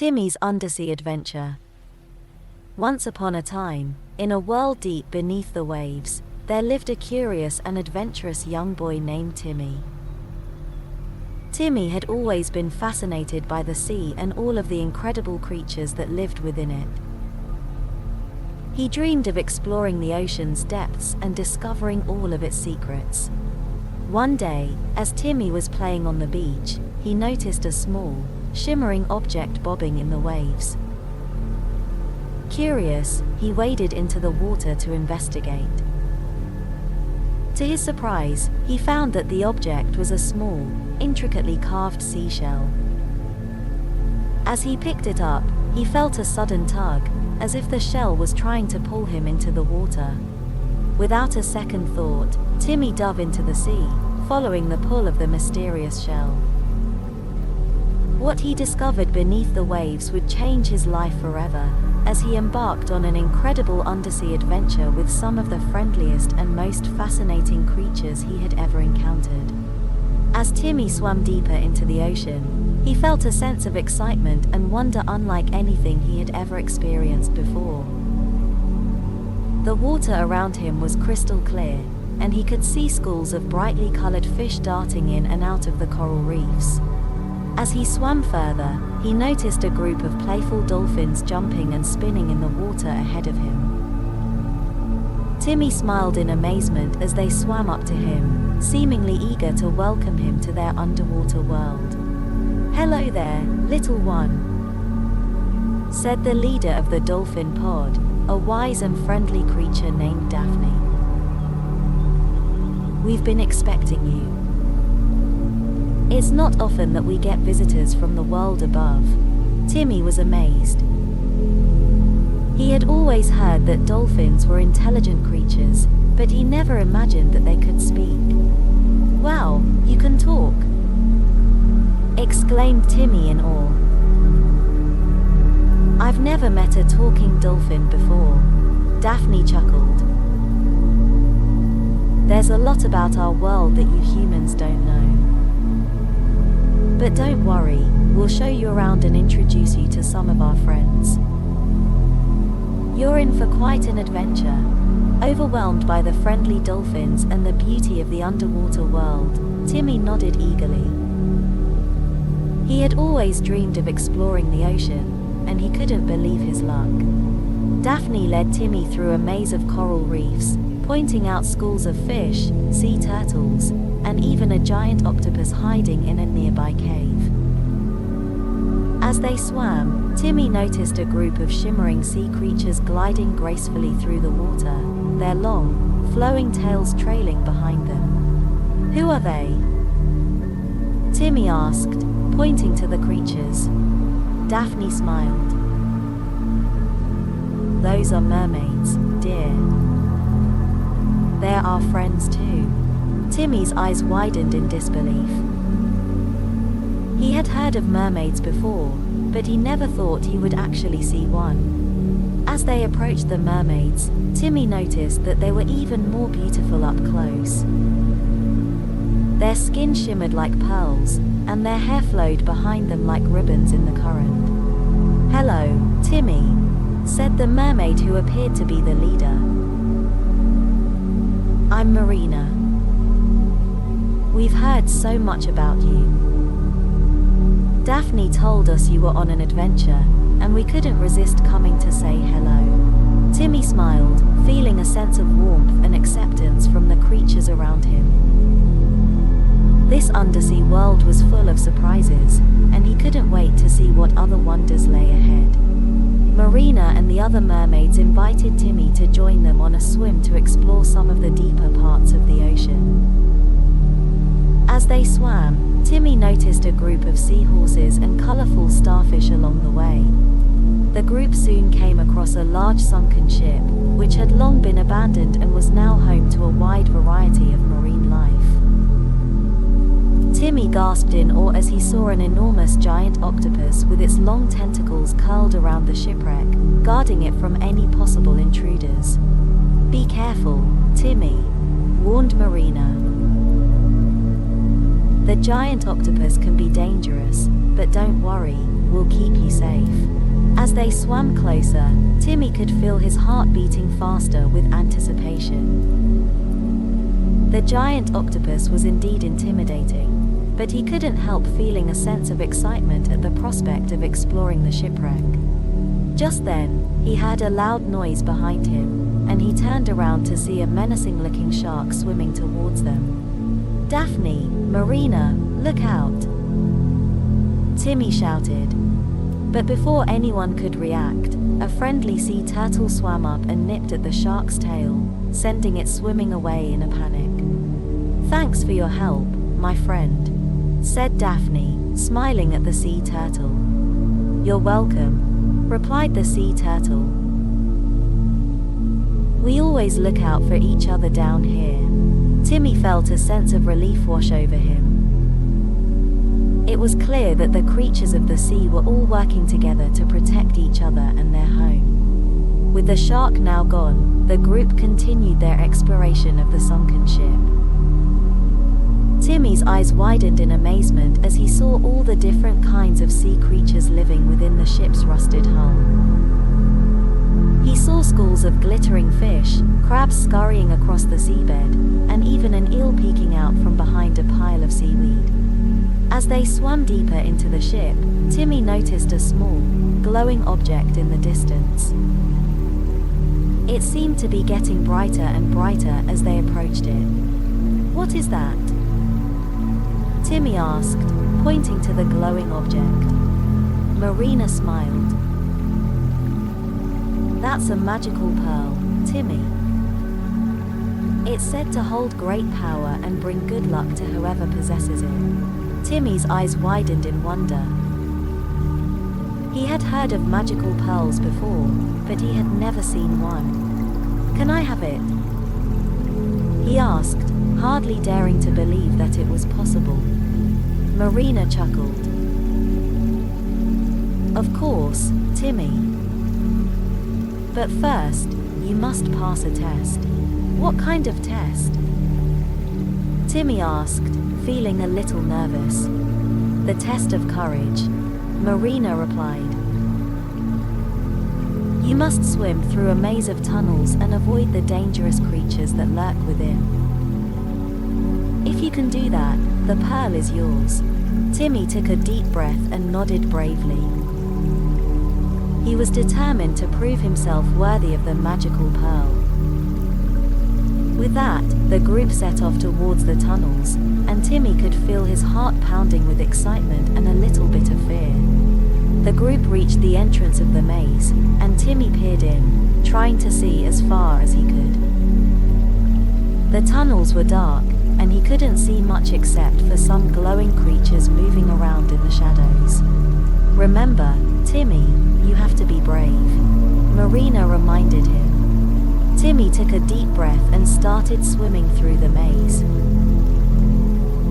Timmy's undersea adventure. Once upon a time, in a world deep beneath the waves, there lived a curious and adventurous young boy named Timmy. Timmy had always been fascinated by the sea and all of the incredible creatures that lived within it. He dreamed of exploring the ocean's depths and discovering all of its secrets. One day, as Timmy was playing on the beach, he noticed a small, shimmering object bobbing in the waves. Curious, he waded into the water to investigate. To his surprise, he found that the object was a small, intricately carved seashell. As he picked it up, he felt a sudden tug, as if the shell was trying to pull him into the water. Without a second thought, Timmy dove into the sea, following the pull of the mysterious shell. What he discovered beneath the waves would change his life forever, as he embarked on an incredible undersea adventure with some of the friendliest and most fascinating creatures he had ever encountered. As Timmy swam deeper into the ocean, he felt a sense of excitement and wonder unlike anything he had ever experienced before. The water around him was crystal clear, and he could see schools of brightly colored fish darting in and out of the coral reefs. As he swam further, he noticed a group of playful dolphins jumping and spinning in the water ahead of him. Timmy smiled in amazement as they swam up to him, seemingly eager to welcome him to their underwater world. "Hello there, little one," said the leader of the dolphin pod, a wise and friendly creature named Daphne. "We've been expecting you. It's not often that we get visitors from the world above." Timmy was amazed. He had always heard that dolphins were intelligent creatures, but he never imagined that they could speak. "Wow, you can talk!" exclaimed Timmy in awe. "I've never met a talking dolphin before," Daphne chuckled. "There's a lot about our world that you humans don't know. But don't worry, we'll show you around and introduce you to some of our friends. You're in for quite an adventure." Overwhelmed by the friendly dolphins and the beauty of the underwater world, Timmy nodded eagerly. He had always dreamed of exploring the ocean, and he couldn't believe his luck. Daphne led Timmy through a maze of coral reefs, pointing out schools of fish, sea turtles, and even a giant octopus hiding in a nearby cave. As they swam, Timmy noticed a group of shimmering sea creatures gliding gracefully through the water, their long, flowing tails trailing behind them. "Who are they?" Timmy asked, pointing to the creatures. Daphne smiled. "Those are mermaids, dear. They're our friends too." Timmy's eyes widened in disbelief. He had heard of mermaids before, but he never thought he would actually see one. As they approached the mermaids, Timmy noticed that they were even more beautiful up close. Their skin shimmered like pearls, and their hair flowed behind them like ribbons in the current. "Hello, Timmy," said the mermaid who appeared to be the leader. "I'm Marina. We've heard so much about you. Daphne told us you were on an adventure, and we couldn't resist coming to say hello." Timmy smiled, feeling a sense of warmth and acceptance from the creatures around him. This undersea world was full of surprises, and he couldn't wait to see what other wonders lay ahead. Marina and the other mermaids invited Timmy to join them on a swim to explore some of the deeper parts of the ocean. As they swam, Timmy noticed a group of seahorses and colorful starfish along the way. The group soon came across a large sunken ship, which had long been abandoned and was now home to a wide variety of marine life. Timmy gasped in awe as he saw an enormous giant octopus with its long tentacles curled around the shipwreck, guarding it from any possible intruders. "Be careful, Timmy," warned Marina. The giant octopus can be dangerous, but don't worry, we'll keep you safe. As they swam closer, Timmy could feel his heart beating faster with anticipation. The giant octopus was indeed intimidating, but he couldn't help feeling a sense of excitement at the prospect of exploring the shipwreck. Just then, he heard a loud noise behind him, and he turned around to see a menacing-looking shark swimming towards them. "Daphne, Marina, look out!" Timmy shouted. But before anyone could react, a friendly sea turtle swam up and nipped at the shark's tail, sending it swimming away in a panic. "Thanks for your help, my friend," said Daphne, smiling at the sea turtle. "You're welcome," replied the sea turtle. "We always look out for each other down here." Timmy felt a sense of relief wash over him. It was clear that the creatures of the sea were all working together to protect each other and their home. With the shark now gone, the group continued their exploration of the sunken ship. Timmy's eyes widened in amazement as he saw all the different kinds of sea creatures living within the ship's rusted hull. He saw schools of glittering fish, crabs scurrying across the seabed, and even an eel peeking out from behind a pile of seaweed. As they swam deeper into the ship, Timmy noticed a small, glowing object in the distance. It seemed to be getting brighter and brighter as they approached it. "What is that?" Timmy asked, pointing to the glowing object. Marina smiled. "That's a magical pearl, Timmy. It's said to hold great power and bring good luck to whoever possesses it." Timmy's eyes widened in wonder. He had heard of magical pearls before, but he had never seen one. "Can I have it?" he asked, hardly daring to believe that it was possible. Marina chuckled. "Of course, Timmy. But first, you must pass a test." "What kind of test?" Timmy asked, feeling a little nervous. "The test of courage," Marina replied. "You must swim through a maze of tunnels and avoid the dangerous creatures that lurk within. If you can do that, the pearl is yours." Timmy took a deep breath and nodded bravely. He was determined to prove himself worthy of the magical pearl. With that, the group set off towards the tunnels, and Timmy could feel his heart pounding with excitement and a little bit of fear. The group reached the entrance of the maze, and Timmy peered in, trying to see as far as he could. The tunnels were dark, and he couldn't see much except for some glowing creatures moving around in the shadows. "Remember, Timmy, you have to be brave," Marina reminded him. Timmy took a deep breath and started swimming through the maze.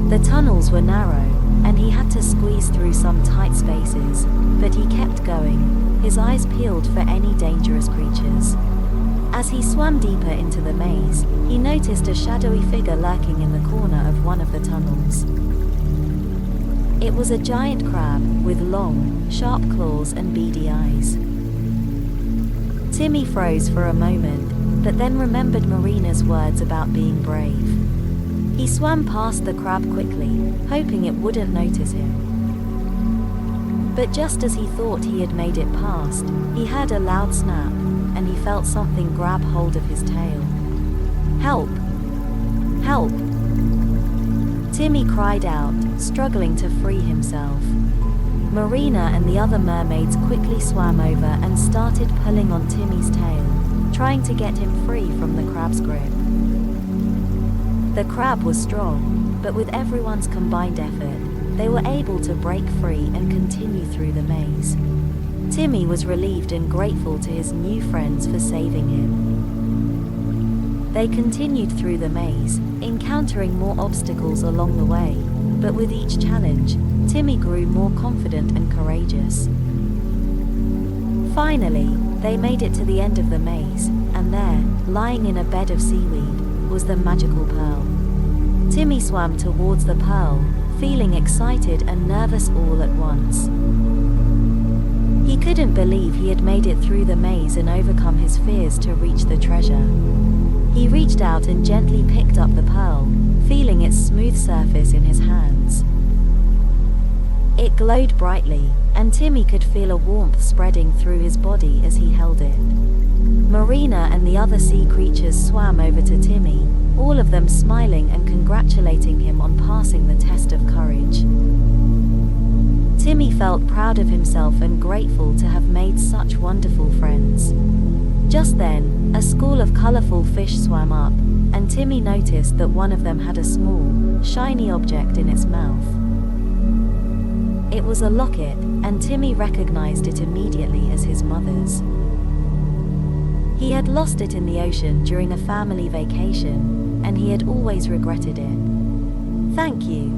The tunnels were narrow, and he had to squeeze through some tight spaces, but he kept going, his eyes peeled for any dangerous creatures. As he swam deeper into the maze, he noticed a shadowy figure lurking in the corner of one of the tunnels. It was a giant crab, with long, sharp claws and beady eyes. Timmy froze for a moment, but then remembered Marina's words about being brave. He swam past the crab quickly, hoping it wouldn't notice him. But just as he thought he had made it past, he heard a loud snap, and he felt something grab hold of his tail. "Help! Help!" Timmy cried out, struggling to free himself. Marina and the other mermaids quickly swam over and started pulling on Timmy's tail, trying to get him free from the crab's grip. The crab was strong, but with everyone's combined effort, they were able to break free and continue through the maze. Timmy was relieved and grateful to his new friends for saving him. They continued through the maze, encountering more obstacles along the way, but with each challenge, Timmy grew more confident and courageous. Finally, they made it to the end of the maze, and there, lying in a bed of seaweed, was the magical pearl. Timmy swam towards the pearl, feeling excited and nervous all at once. He couldn't believe he had made it through the maze and overcome his fears to reach the treasure. He reached out and gently picked up the pearl, feeling its smooth surface in his hands. It glowed brightly, and Timmy could feel a warmth spreading through his body as he held it. Marina and the other sea creatures swam over to Timmy, all of them smiling and congratulating him on passing the test of courage. Timmy felt proud of himself and grateful to have made such wonderful friends. Just then, a school of colorful fish swam up, and Timmy noticed that one of them had a small, shiny object in its mouth. It was a locket, and Timmy recognized it immediately as his mother's. He had lost it in the ocean during a family vacation, and he had always regretted it. "Thank you,"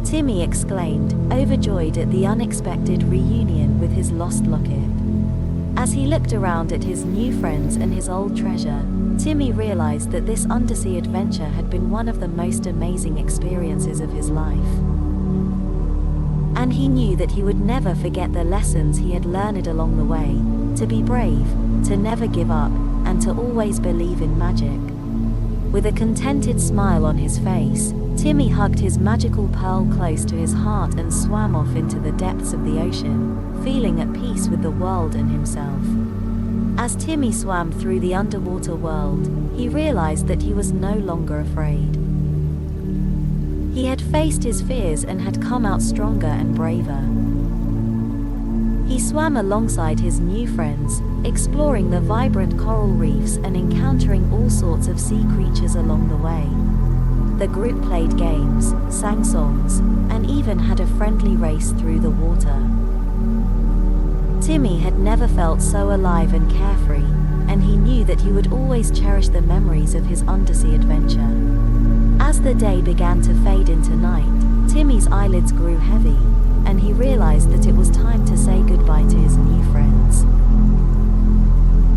Timmy exclaimed, overjoyed at the unexpected reunion with his lost locket. As he looked around at his new friends and his old treasure, Timmy realized that this undersea adventure had been one of the most amazing experiences of his life. And he knew that he would never forget the lessons he had learned along the way, to be brave, to never give up, and to always believe in magic. With a contented smile on his face, Timmy hugged his magical pearl close to his heart and swam off into the depths of the ocean, feeling at peace with the world and himself. As Timmy swam through the underwater world, he realized that he was no longer afraid. He had faced his fears and had come out stronger and braver. He swam alongside his new friends, exploring the vibrant coral reefs and encountering all sorts of sea creatures along the way. The group played games, sang songs, and even had a friendly race through the water. Timmy had never felt so alive and carefree, and he knew that he would always cherish the memories of his undersea adventure. As the day began to fade into night, Timmy's eyelids grew heavy, and he realized that it was time to say goodbye to his new friends.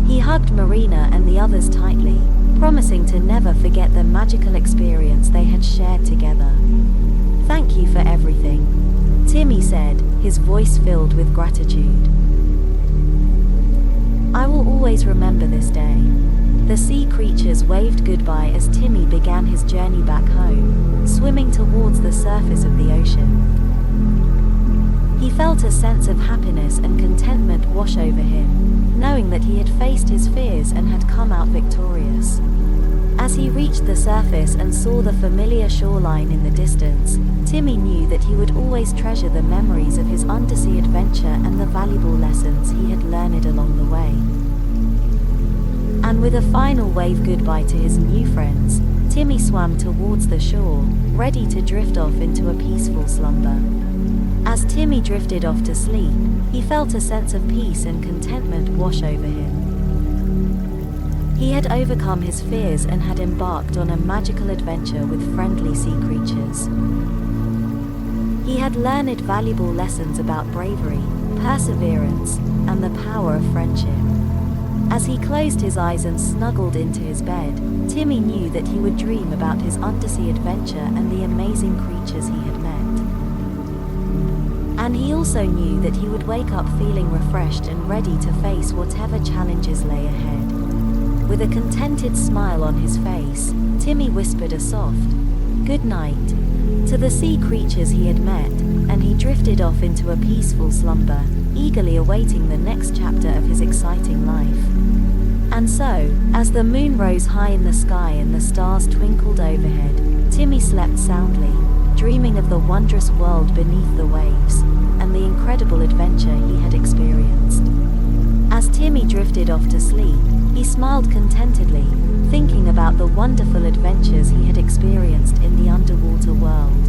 He hugged Marina and the others tightly, promising to never forget the magical experience they had shared together. "Thank you for everything," Timmy said, his voice filled with gratitude. "I will always remember this day." The sea creatures waved goodbye as Timmy began his journey back home, swimming towards the surface of the ocean. He felt a sense of happiness and contentment wash over him, knowing that he had faced his fears and had come out victorious. As he reached the surface and saw the familiar shoreline in the distance, Timmy knew that he would always treasure the memories of his undersea adventure and the valuable lessons he had learned along the way. And with a final wave goodbye to his new friends, Timmy swam towards the shore, ready to drift off into a peaceful slumber. As Timmy drifted off to sleep, he felt a sense of peace and contentment wash over him. He had overcome his fears and had embarked on a magical adventure with friendly sea creatures. He had learned valuable lessons about bravery, perseverance, and the power of friendship. As he closed his eyes and snuggled into his bed, Timmy knew that he would dream about his undersea adventure and the amazing creatures he had met. And he also knew that he would wake up feeling refreshed and ready to face whatever challenges lay ahead. With a contented smile on his face, Timmy whispered a soft, "Good night," to the sea creatures he had met, and he drifted off into a peaceful slumber, eagerly awaiting the next chapter of his exciting life. And so, as the moon rose high in the sky and the stars twinkled overhead, Timmy slept soundly, dreaming of the wondrous world beneath the waves, and the incredible adventure he had experienced. As Timmy drifted off to sleep, he smiled contentedly, thinking about the wonderful adventures he had experienced in the underwater world.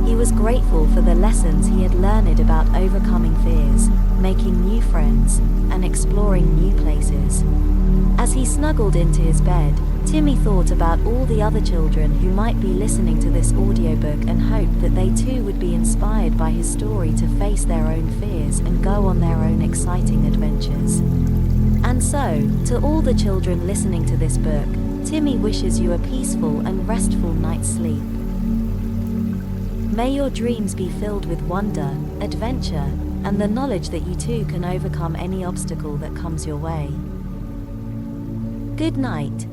He was grateful for the lessons he had learned about overcoming fears, making new friends, and exploring new places. As he snuggled into his bed, Timmy thought about all the other children who might be listening to this audiobook and hoped that they too would be inspired by his story to face their own fears and go on their own exciting adventures. And so, to all the children listening to this book, Timmy wishes you a peaceful and restful night's sleep. May your dreams be filled with wonder, adventure, and the knowledge that you too can overcome any obstacle that comes your way. Good night.